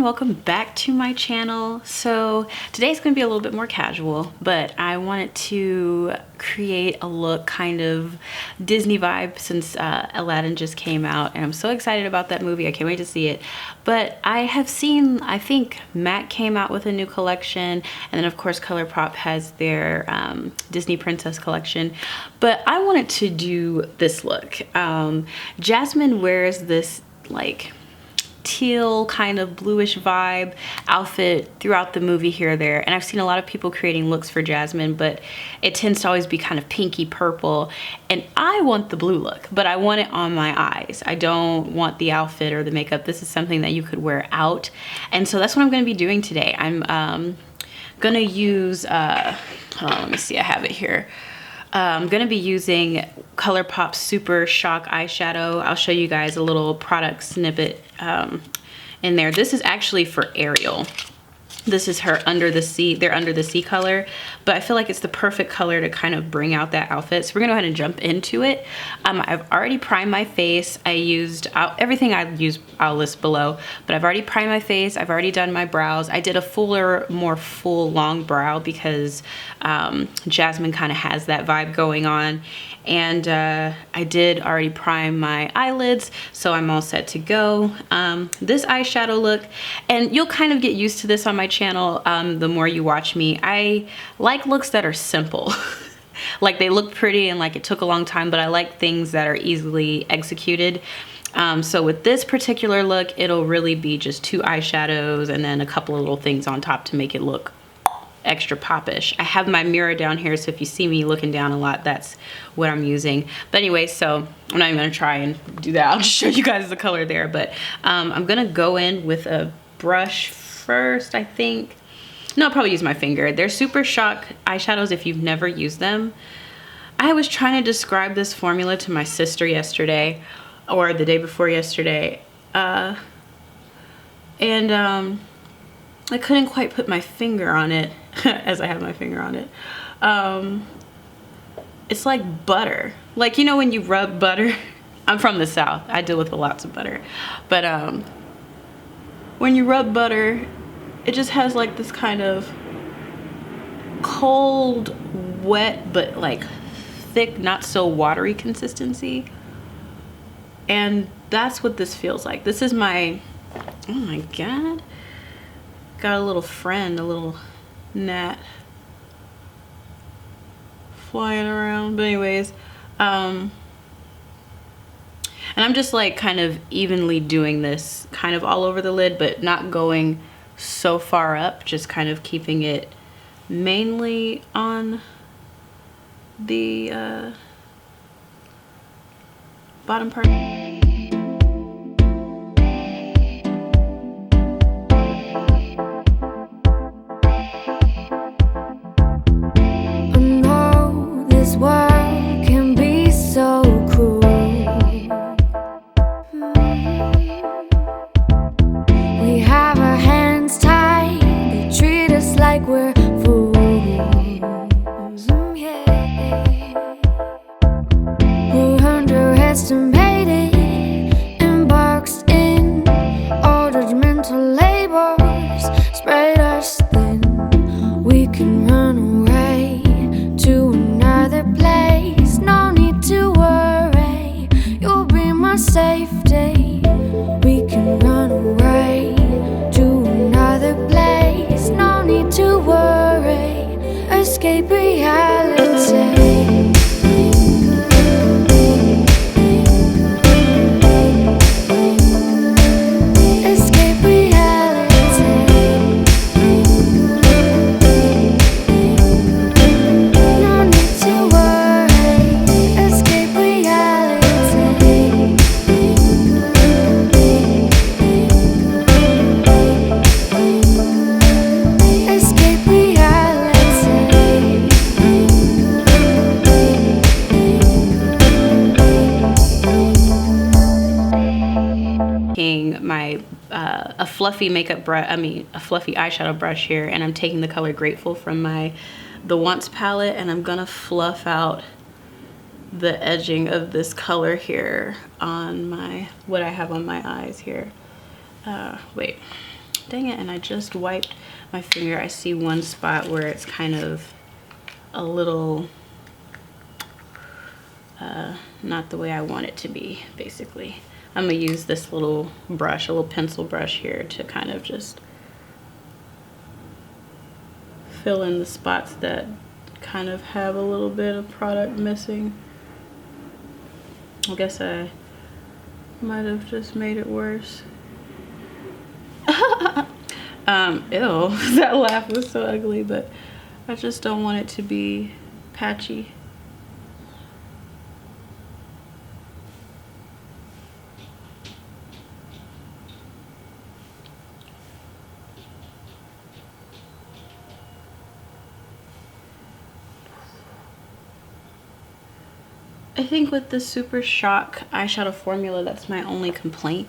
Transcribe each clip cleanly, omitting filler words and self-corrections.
welcome back to my channel. So today's going to be a little bit more casual, but I wanted to create a look kind of Disney vibe since Aladdin just came out, and I'm so excited about that movie. I can't wait to see it. But I have seen, I think MAC came out with a new collection, and then of course Colourpop has their Disney Princess collection. But I wanted to do this look. Jasmine wears this like teal kind of bluish vibe outfit throughout the movie here or there, and I've seen a lot of people creating looks for Jasmine, but it tends to always be kind of pinky purple, and I want the blue look, but I want it on my eyes. I don't want the outfit or the makeup. This is something that you could wear out, and so that's what I'm going to be doing today. I'm gonna use hold on, let me see, I have it here. I'm gonna be using Colourpop Super Shock eyeshadow. I'll show you guys a little product snippet in there. This is actually for Ariel. This is her Under the Sea, their Under the Sea color, but I feel like it's the perfect color to kind of bring out that outfit. So we're gonna go ahead and jump into it. I've already primed my face. I used, everything I use I'll list below, but I've already primed my face. I've already done my brows. I did a fuller, more full long brow because Jasmine kind of has that vibe going on. And I did already prime my eyelids, so I'm all set to go. This eyeshadow look, and you'll kind of get used to this on my channel the more you watch me. I like looks that are simple. Like they look pretty and like it took a long time, but I like things that are easily executed. So with this particular look, it'll really be just two eyeshadows and then a couple of little things on top to make it look extra popish. I have my mirror down here, so if you see me looking down a lot, that's what I'm using. But anyway, so I'm not even gonna try and do that. I'll just show you guys the color there. But I'm gonna go in with a brush first, I think. No, I'll probably use my finger. They're Super Shock eyeshadows if you've never used them. I was trying to describe this formula to my sister yesterday, or the day before yesterday, and I couldn't quite put my finger on it as I have my finger on it. It's like butter. Like, you know when you rub butter? I'm from the South. I deal with lots of butter. But when you rub butter, it just has like this kind of cold, wet, but like thick, not so watery consistency. And that's what this feels like. This is my, oh my God. Got a little friend, a little gnat flying around. But anyways, and I'm just like kind of evenly doing this kind of all over the lid, but not going so far up, just kind of keeping it mainly on the bottom part. A fluffy makeup brush, a fluffy eyeshadow brush here, and I'm taking the color Grateful from the Once palette, and I'm gonna fluff out the edging of this color here on what I have on my eyes here. Wait, dang it, and I just wiped my finger. I see one spot where it's kind of a little not the way I want it to be, basically. I'm gonna use this little brush, a little pencil brush here, to kind of just fill in the spots that kind of have a little bit of product missing. I guess I might have just made it worse. Ew, that laugh was so ugly, but I just don't want it to be patchy. I think with the Super Shock eyeshadow formula, that's my only complaint,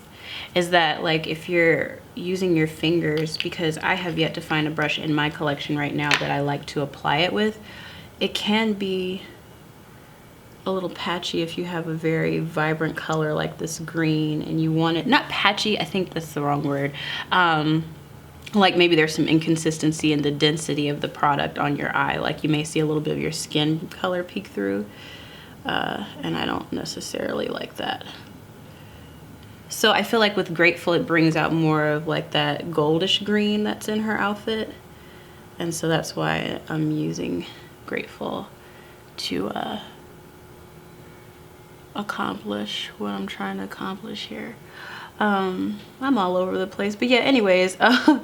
is that like if you're using your fingers, because I have yet to find a brush in my collection right now that I like to apply it with, it can be a little patchy if you have a very vibrant color like this green and you want it, not patchy, I think that's the wrong word, like maybe there's some inconsistency in the density of the product on your eye, like you may see a little bit of your skin color peek through. And I don't necessarily like that. So I feel like with Grateful, it brings out more of like that goldish green that's in her outfit. And so that's why I'm using Grateful to accomplish what I'm trying to accomplish here. I'm all over the place, but yeah, anyways, I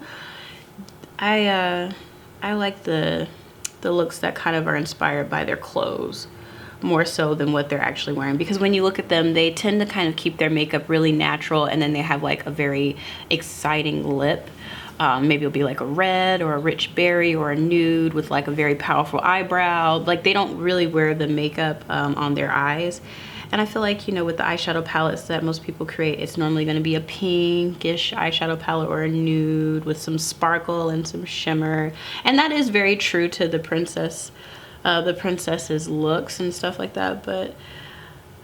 like the looks that kind of are inspired by their clothes, more so than what they're actually wearing, because when you look at them, they tend to kind of keep their makeup really natural, and then they have like a very exciting lip. Maybe it'll be like a red or a rich berry or a nude with like a very powerful eyebrow. Like they don't really wear the makeup on their eyes. And I feel like, you know, with the eyeshadow palettes that most people create, it's normally going to be a pinkish eyeshadow palette or a nude with some sparkle and some shimmer. And that is very true to the princess's looks and stuff like that, but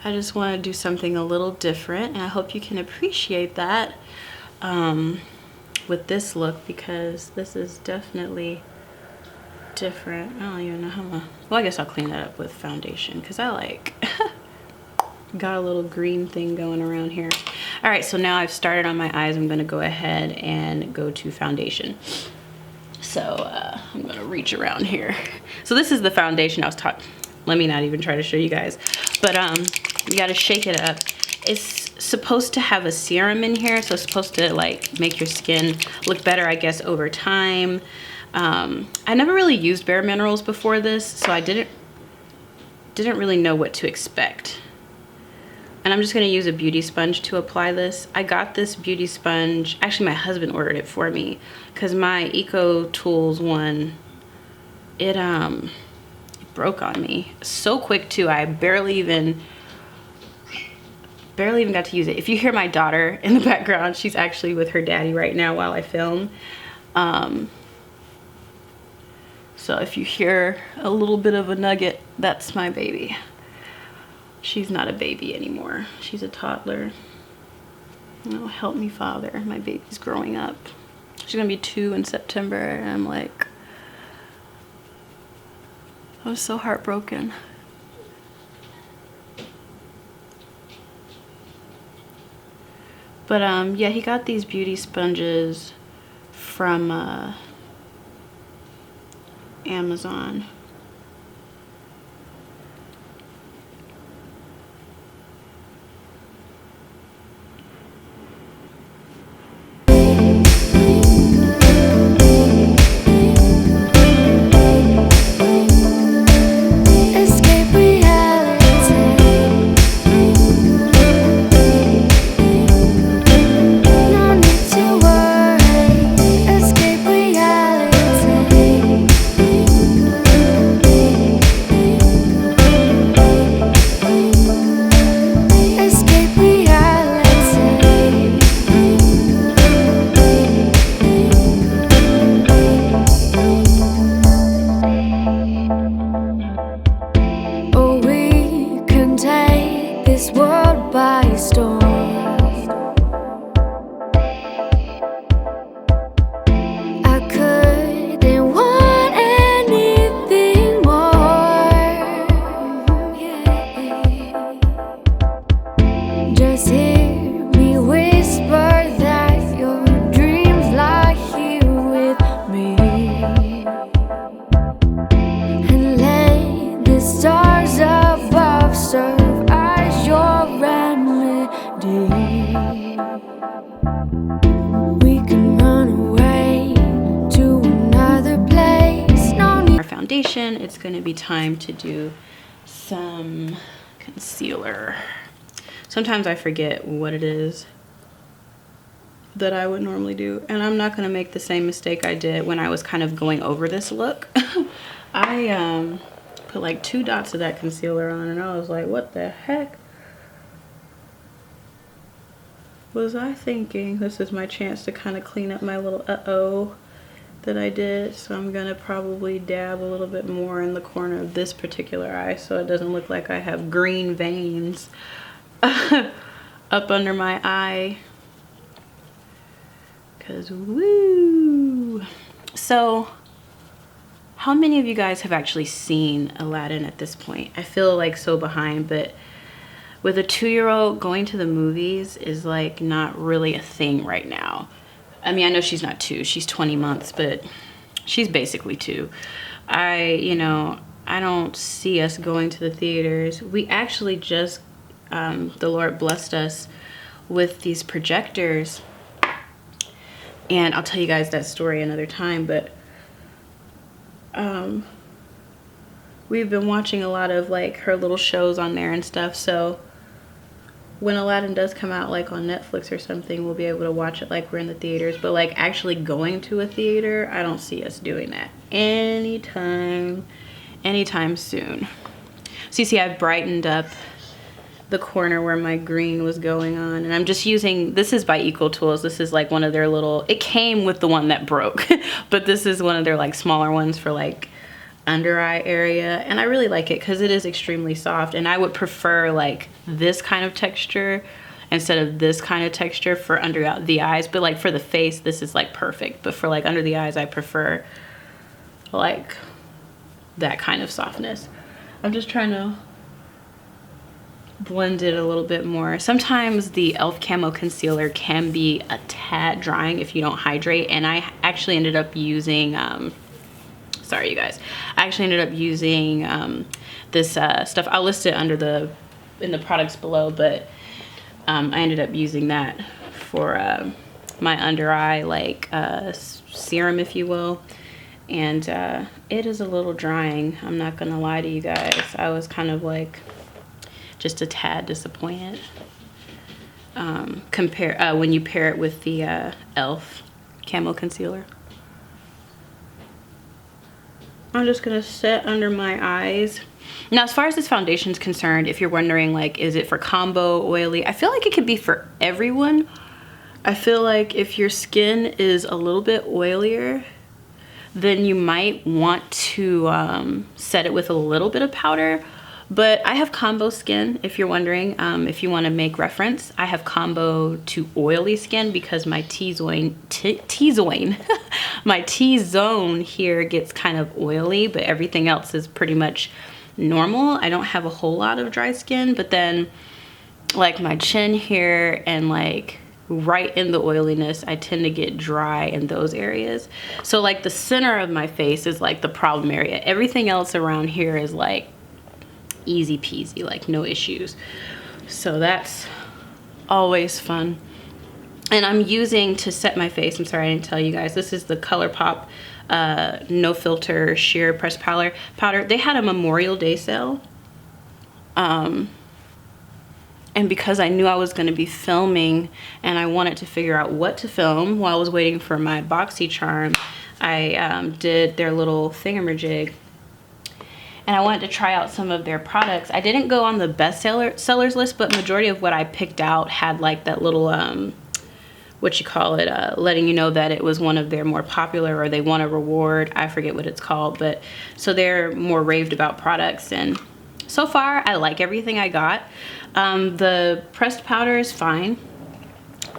I just want to do something a little different, and I hope you can appreciate that with this look, because this is definitely different. I don't even know how much. Well, I guess I'll clean that up with foundation, because I like got a little green thing going around here. All right, so now I've started on my eyes. I'm going to go ahead and go to foundation. So I'm gonna reach around here. So this is the foundation I was talking. Let me not even try to show you guys. But you gotta shake it up. It's supposed to have a serum in here, so it's supposed to like make your skin look better, I guess, over time. I never really used Bareminerals before this, so I didn't really know what to expect. And I'm just gonna use a beauty sponge to apply this. I got this beauty sponge, actually my husband ordered it for me, because my Eco Tools one, it broke on me so quick too. I barely even got to use it. If you hear my daughter in the background, she's actually with her daddy right now while I film. So if you hear a little bit of a nugget, that's my baby. She's not a baby anymore. She's a toddler. Oh, help me, Father. My baby's growing up. She's gonna be 2 in September, and I'm like, I was so heartbroken. But yeah, he got these beauty sponges from Amazon. foundation, it's gonna be time to do some concealer. Sometimes I forget what it is that I would normally do, and I'm not gonna make the same mistake I did when I was kind of going over this look. I put like 2 dots of that concealer on, and I was like, what the heck was I thinking? This is my chance to kind of clean up my little uh-oh that I did. So I'm gonna probably dab a little bit more in the corner of this particular eye so it doesn't look like I have green veins up under my eye. Cause woo. So how many of you guys have actually seen Aladdin at this point? I feel like so behind, but with a 2-year-old, going to the movies is like not really a thing right now. I mean, I know she's not 2, she's 20 months, but she's basically 2. You know, I don't see us going to the theaters. We actually just, the Lord blessed us with these projectors. And I'll tell you guys that story another time, but we've been watching a lot of like her little shows on there and stuff. So when Aladdin does come out like on Netflix or something, we'll be able to watch it like we're in the theaters. But like actually going to a theater, I don't see us doing that anytime soon. So you see I've brightened up the corner where my green was going on, and I'm just using, this is by Equal Tools. This is like one of their little, it came with the one that broke, but this is one of their like smaller ones for like under eye area, and I really like it because it is extremely soft, and I would prefer like this kind of texture instead of this kind of texture for under the eyes. But like for the face, this is like perfect, but for like under the eyes, I prefer like that kind of softness. I'm just trying to blend it a little bit more. Sometimes the e.l.f. Camo Concealer can be a tad drying if you don't hydrate, and I actually ended up using sorry you guys, I actually ended up using this stuff. I'll list it under in the products below, but I ended up using that for my under eye like serum, if you will, and it is a little drying. I'm not gonna lie to you guys, I was kind of like just a tad disappointed when you pair it with the e.l.f. Camo Concealer. I'm just gonna set under my eyes. Now, as far as this foundation is concerned, if you're wondering like, is it for combo, oily? I feel like it could be for everyone. I feel like if your skin is a little bit oilier, then you might want to set it with a little bit of powder. But I have combo skin, if you're wondering, if you want to make reference. I have combo to oily skin because my T-zone my T-zone here gets kind of oily, but everything else is pretty much normal. I don't have a whole lot of dry skin, but then like my chin here and like right in the oiliness, I tend to get dry in those areas. So like the center of my face is like the problem area. Everything else around here is like easy peasy, like no issues. So that's always fun. And I'm using, to set my face, I'm sorry I didn't tell you guys, this is the Colourpop No Filter Sheer Pressed Powder. They had a Memorial Day sale. And because I knew I was going to be filming and I wanted to figure out what to film while I was waiting for my BoxyCharm, I did their little thingamajig. And I wanted to try out some of their products. I didn't go on the best sellers list, but majority of what I picked out had like that little, letting you know that it was one of their more popular, or they won a reward. I forget what it's called, but so they're more raved about products. And so far, I like everything I got. The pressed powder is fine.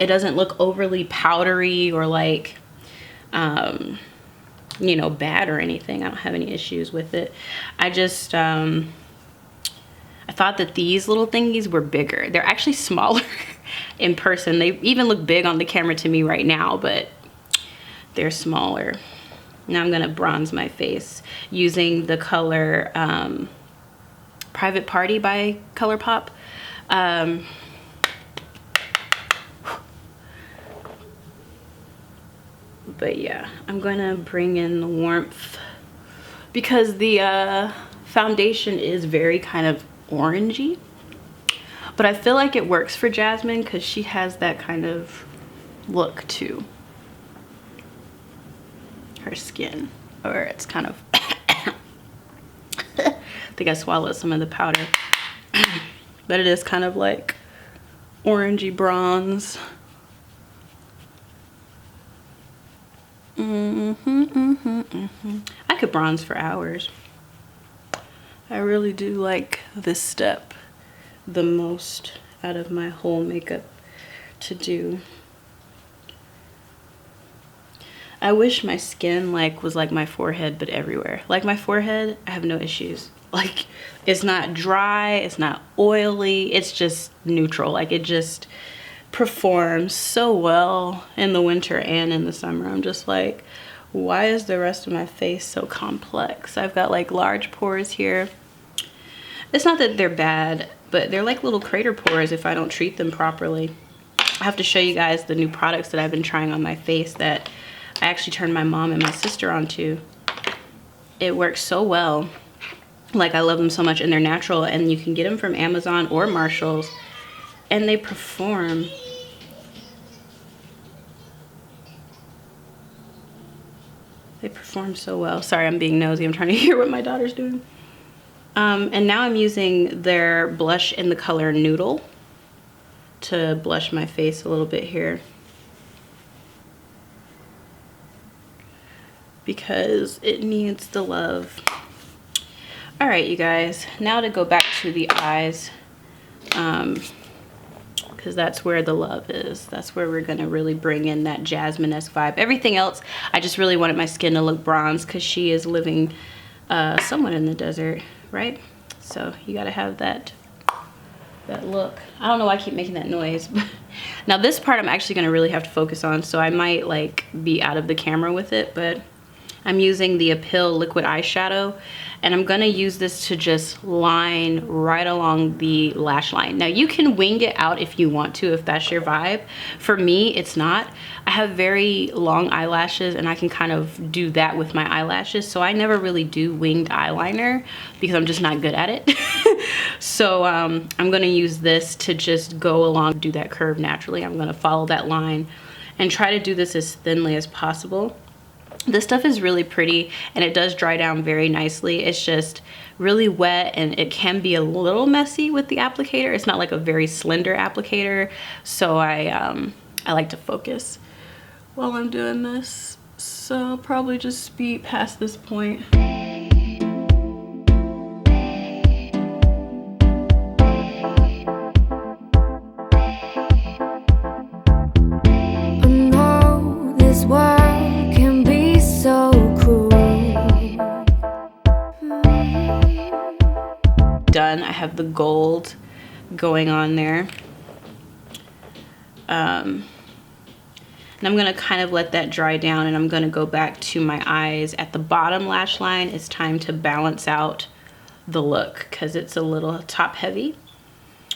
It doesn't look overly powdery or like, you know, bad or anything. I don't have any issues with it. I just I thought that these little thingies were bigger. They're actually smaller in person. They even look big on the camera to me right now, but they're smaller. Now I'm gonna bronze my face using the color Private Party by Colourpop. But yeah, I'm gonna bring in the warmth because the foundation is very kind of orangey. But I feel like it works for Jasmine because she has that kind of look to her skin. Or it's kind of... I think I swallowed some of the powder. But it is kind of like orangey bronze. I could bronze for hours. I really do like this step the most out of my whole makeup to do. I wish my skin was like my forehead, but everywhere. Like my forehead, I have no issues. Like, it's not dry, it's not oily, it's just neutral. Like, it just performs so well in the winter and in the summer. I'm just like, why is the rest of my face so complex? I've got like large pores here. It's not that they're bad, but they're like little crater pores if I don't treat them properly. I have to show you guys the new products that I've been trying on my face that I actually turned my mom and my sister onto. It works so well. Like, I love them so much, and they're natural, and you can get them from Amazon or Marshall's, and they perform. They perform so well. Sorry, I'm being nosy. I'm trying to hear what my daughter's doing. And now I'm using their blush in the color Noodle to blush my face a little bit here, because it needs the love. All right, you guys, now to go back to the eyes, because that's where the love is. That's where we're gonna really bring in that Jasmine-esque vibe. Everything else, I just really wanted my skin to look bronze because she is living somewhat in the desert, right? So you gotta have that look. I don't know why I keep making that noise. Now this part I'm actually gonna really have to focus on, so I might like be out of the camera with it, but I'm using the Appeal liquid eyeshadow, and I'm gonna use this to just line right along the lash line. Now you can wing it out if you want to, if that's your vibe. For me, it's not. I have very long eyelashes, and I can kind of do that with my eyelashes, so I never really do winged eyeliner because I'm just not good at it. So I'm gonna use this to just go along, do that curve naturally. I'm gonna follow that line and try to do this as thinly as possible. This stuff is really pretty, and it does dry down very nicely. It's just really wet, and it can be a little messy with the applicator. It's not like a very slender applicator, so I like to focus while I'm doing this. So I'll probably just speed past this point. Done. I have the gold going on there, and I'm gonna kind of let that dry down, and I'm gonna go back to my eyes at the bottom lash line. It's time to balance out the look because it's a little top heavy.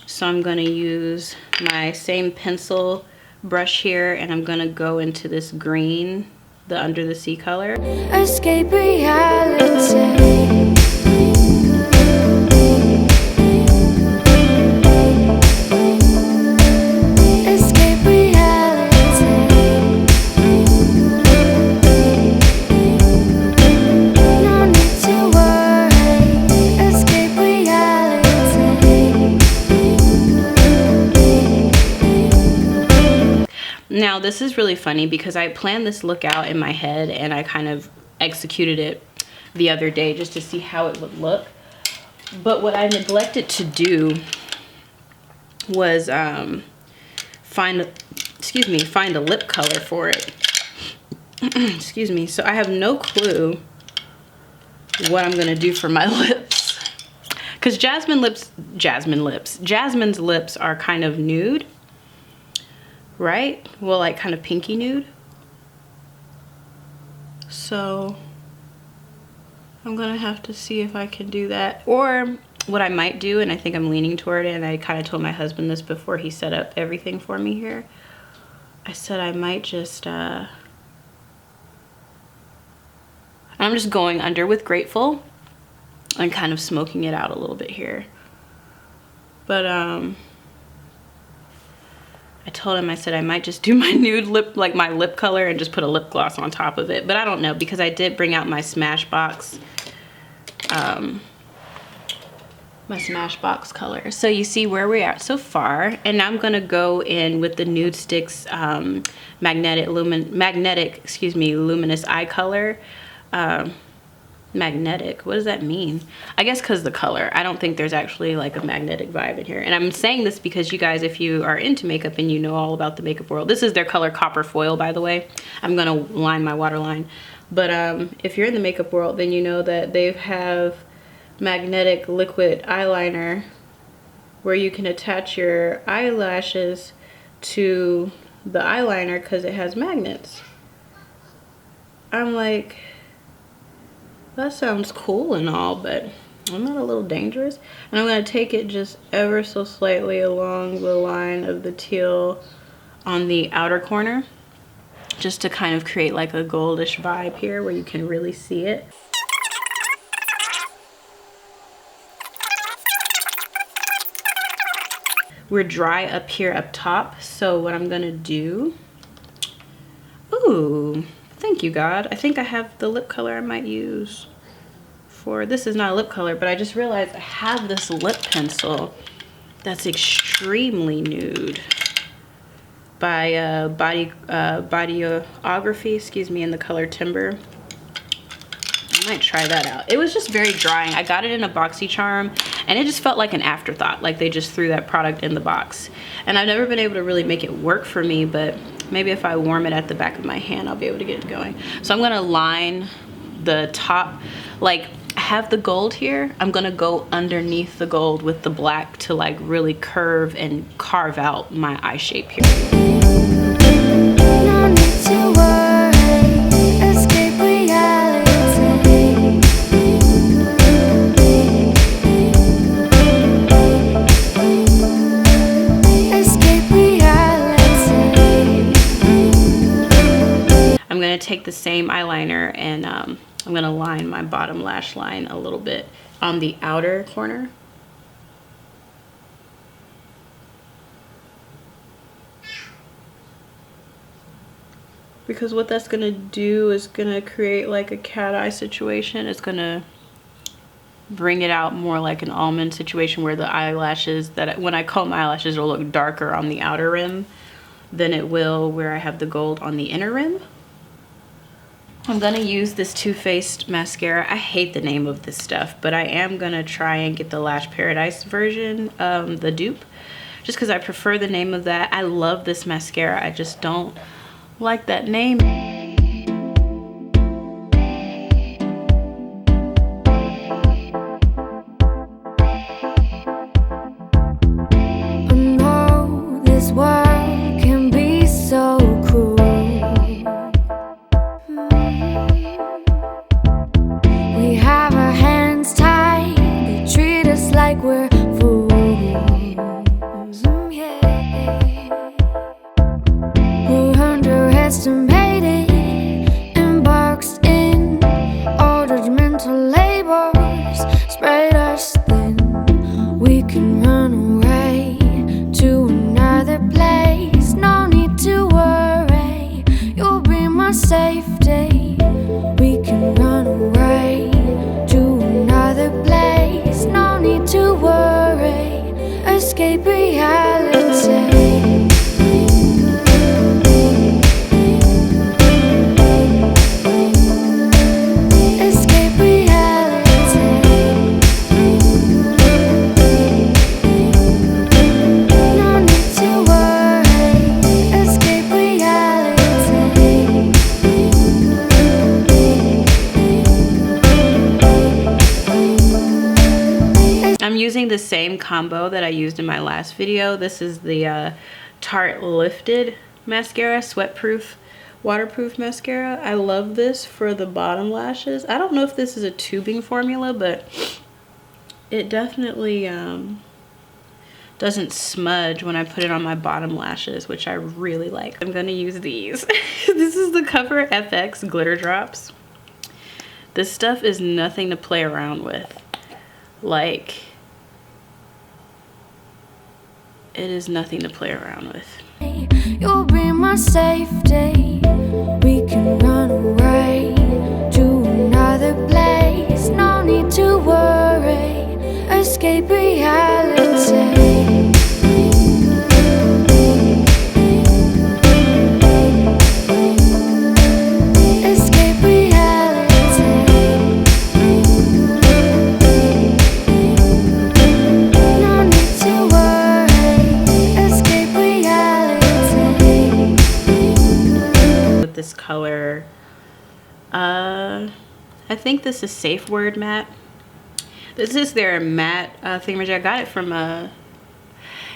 So I'm gonna use my same pencil brush here, and I'm gonna go into this green, the Under the Sea color. Escape reality. Now this is really funny because I planned this look out in my head, and I kind of executed it the other day just to see how it would look. But what I neglected to do was find a lip color for it. Excuse me. So I have no clue what I'm gonna do for my lips, because Jasmine's lips are kind of nude, right? Well, like kind of pinky nude. So I'm gonna have to see if I can do that. Or what I might do, and I think I'm leaning toward it, and I kind of told my husband this before he set up everything for me here. I said I might just, and I'm just going under with Grateful and kind of smoking it out a little bit here. But I told him, I said I might just do my nude lip, like my lip color, and just put a lip gloss on top of it. But I don't know, because I did bring out my Smashbox color. So you see where we're at so far, and now I'm gonna go in with the NudeStix luminous eye color. Magnetic, what does that mean? I guess because the color. I don't think there's actually like a magnetic vibe in here. And I'm saying this because you guys, if you are into makeup and you know all about the makeup world, this is their color Copper Foil, by the way. I'm gonna line my waterline. But if you're in the makeup world, then you know that they have magnetic liquid eyeliner where you can attach your eyelashes to the eyeliner because it has magnets. I'm like, that sounds cool and all, but isn't that a little dangerous? And I'm going to take it just ever so slightly along the line of the teal on the outer corner, just to kind of create like a goldish vibe here where you can really see it. We're dry up here up top, so what I'm gonna do, ooh, thank you God. I think I have the lip color I might use for, this is not a lip color, but I just realized I have this lip pencil that's extremely nude by Bodyography, excuse me, in the color Timber. I might try that out. It was just very drying. I got it in a BoxyCharm and it just felt like an afterthought, like they just threw that product in the box. And I've never been able to really make it work for me, but maybe if I warm it at the back of my hand, I'll be able to get it going. So I'm gonna line the top, like I have the gold here. I'm gonna go underneath the gold with the black to like really curve and carve out my eye shape here. No need to worry, escape reality. I'm gonna take the same eyeliner and I'm gonna line my bottom lash line a little bit on the outer corner. Because what that's gonna do is gonna create like a cat eye situation. It's gonna bring it out more like an almond situation where the eyelashes, that when I comb my eyelashes, will look darker on the outer rim than it will where I have the gold on the inner rim. I'm gonna use this Too Faced mascara. I hate the name of this stuff, but I am gonna try and get the Lash Paradise version, the dupe, just because I prefer the name of that. I love this mascara, I just don't like that name. I know this world can be so cruel. We have our hands tied, they treat us like we're fools. We're underestimated and boxed in. All judgmental labels spread us thin. We can run away to another place. No need to worry, you'll be my safety. We can run away to another place. No need to worry, escape reality. Escape reality. No need to worry, escape reality. I'm using the same combo that I used in my last video. This is the Tarte Lifted mascara, sweatproof, waterproof mascara. I love this for the bottom lashes. I don't know if this is a tubing formula, but it definitely doesn't smudge when I put it on my bottom lashes, which I really like. I'm gonna use these. This is the Cover FX glitter drops. This stuff is nothing to play around with. Like, it is nothing to play around with. You'll be my safety. We can run away to another place. No need to worry. Escape reality. Escape reality. No need to worry. Escape reality. With this color, I think this is Safe Word Matte. This is their matte thingamajig. I got it from a,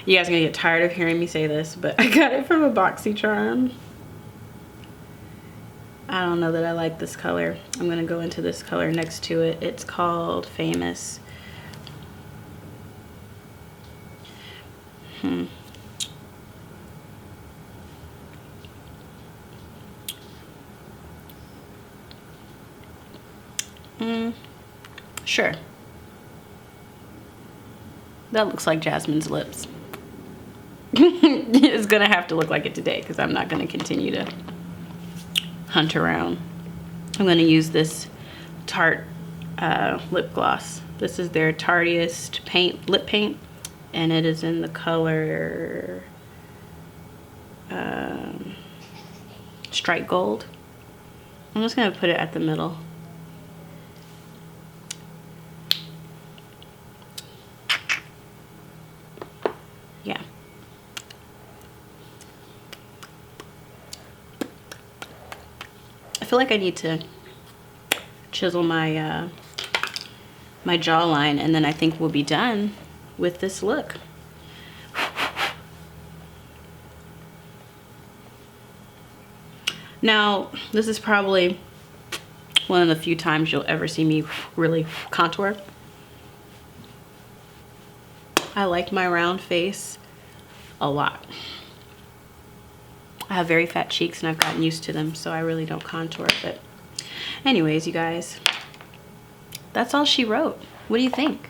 you guys are gonna get tired of hearing me say this, but I got it from a BoxyCharm. I don't know that I like this color. I'm gonna go into this color next to it. It's called Famous. Sure. That looks like Jasmine's lips. It's gonna have to look like it today because I'm not gonna continue to hunt around. I'm gonna use this Tarte lip gloss. This is their Tartiest lip paint, and it is in the color Strike Gold. I'm just gonna put it at the middle. Yeah. I feel like I need to chisel my my jawline, and then I think we'll be done with this look. Now, this is probably one of the few times you'll ever see me really contour. I like my round face a lot. I have very fat cheeks and I've gotten used to them, so I really don't contour. But anyways, you guys, that's all she wrote. What do you think?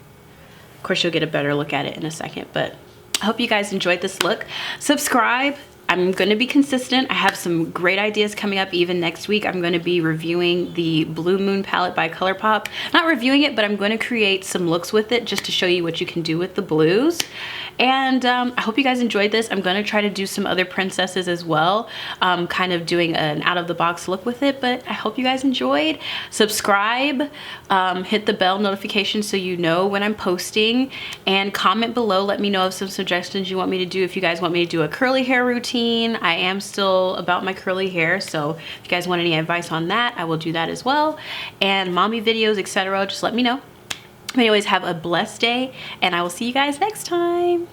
Of course, you'll get a better look at it in a second, but I hope you guys enjoyed this look. Subscribe. I'm going to be consistent. I have some great ideas coming up. Even next week, I'm going to be reviewing the Blue Moon palette by Colourpop. Not reviewing it, but I'm going to create some looks with it just to show you what you can do with the blues. And I hope you guys enjoyed this. I'm going to try to do some other princesses as well, kind of doing an out-of-the-box look with it, but I hope you guys enjoyed. Subscribe, hit the bell notification so you know when I'm posting, and comment below. Let me know of some suggestions you want me to do. If you guys want me to do a curly hair routine, I am still about my curly hair, so if you guys want any advice on that, I will do that as well. And mommy videos, etc., just let me know. Anyways, have a blessed day, and I will see you guys next time.